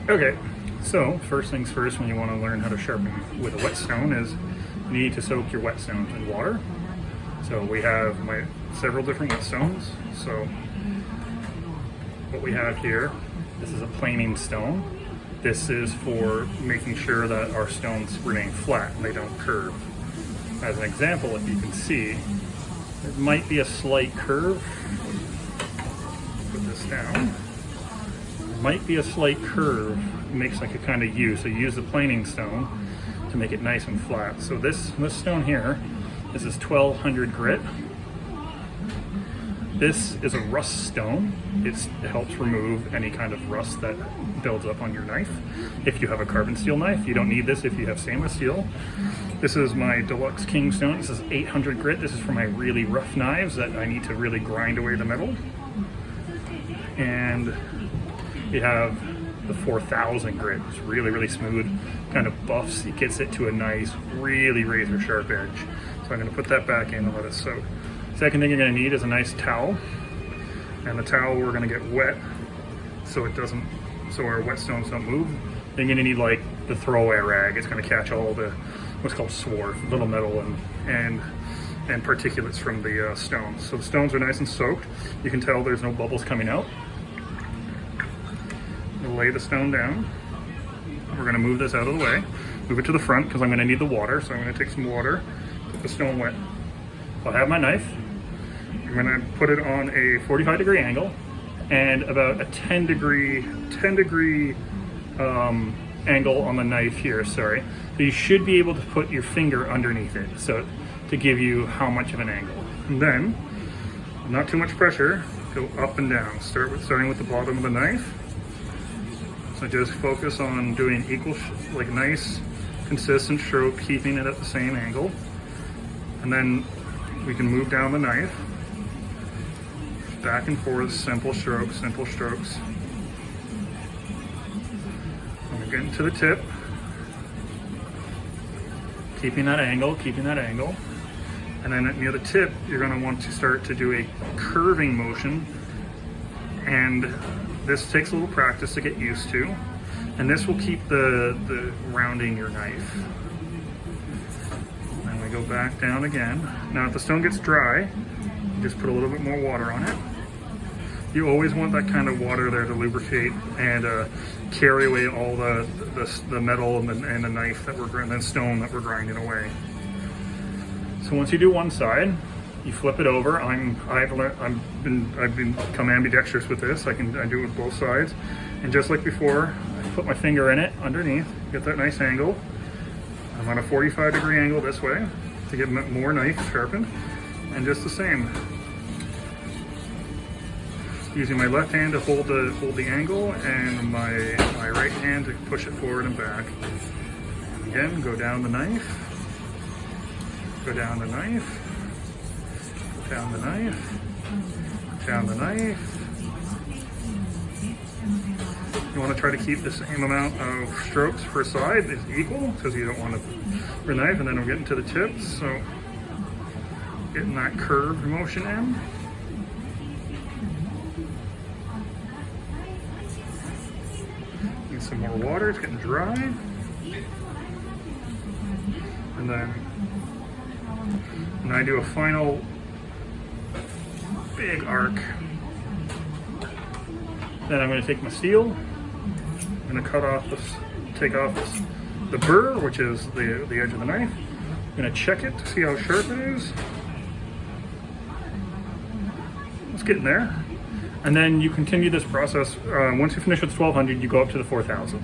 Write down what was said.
Okay, so first things first, when you want to learn how to sharpen with a whetstone is you need to soak your whetstone in water. So we have several different whetstones. So what we have here, this is a planing stone. This is for making sure that our stones remain flat and they don't curve. As an example, if you can see, there might be a slight curve. Put this down. Might be a slight curve. It makes like a kind of U. So you use the planing stone to make it nice and flat. So this stone here, this is 1200 grit. This is a rust stone. It helps remove any kind of rust that builds up on your knife. If you have a carbon steel knife, you don't need this if you have stainless steel. This is my Deluxe King stone. This is 800 grit. This is for my really rough knives that I need to really grind away the metal. And you have the 4000 grit. It's really, really smooth, kind of buffs. It gets it to a nice, really razor sharp edge. So I'm gonna put that back in and let it soak. Second thing you're gonna need is a nice towel. And the towel we're gonna get wet so our whetstones don't move. Then you're gonna need like the throwaway rag. It's gonna catch all the, what's called swarf, little metal and particulates from the stones. So the stones are nice and soaked. You can tell there's no bubbles coming out. We'll lay the stone down. We're gonna move this out of the way. Move it to the front because I'm gonna need the water. So I'm gonna take some water, put the stone wet. I'll have my knife. I'm gonna put it on a 45-degree angle and about a 10 degree angle on the knife here, sorry. So you should be able to put your finger underneath it, so to give you how much of an angle. And then, not too much pressure, go up and down. Starting with the bottom of the knife. So just focus on doing equal, like nice, consistent stroke, keeping it at the same angle. And then we can move down the knife. Back and forth, simple strokes, simple strokes. And we're getting to the tip. Keeping that angle, keeping that angle. And then near the tip, you're gonna want to start to do a curving motion. And this takes a little practice to get used to. And this will keep the rounding your knife. And we go back down again. Now if the stone gets dry, you just put a little bit more water on it. You always want that kind of water there to lubricate and carry away all the metal and the knife that the stone that we're grinding away. So once you do one side, you flip it over. I've become ambidextrous with this. I do it with both sides. And just like before, I put my finger in it underneath, get that nice angle. I'm on a 45-degree angle this way to get more knife sharpened. And just the same. Using my left hand to hold the angle and my right hand to push it forward and back. And again, go down the knife. Go down the knife. Down the knife, down the knife. You want to try to keep the same amount of strokes per side is equal because you don't want to knife, and then we're getting to the tips. So getting that curved motion in. Need some more water, it's getting dry. And then I do a final big arc. Then I'm going to take my steel. I'm going to take off the burr, which is the edge of the knife. I'm going to check it to see how sharp it is. It's getting there. And then you continue this process. Once you finish with 1200, you go up to the 4000.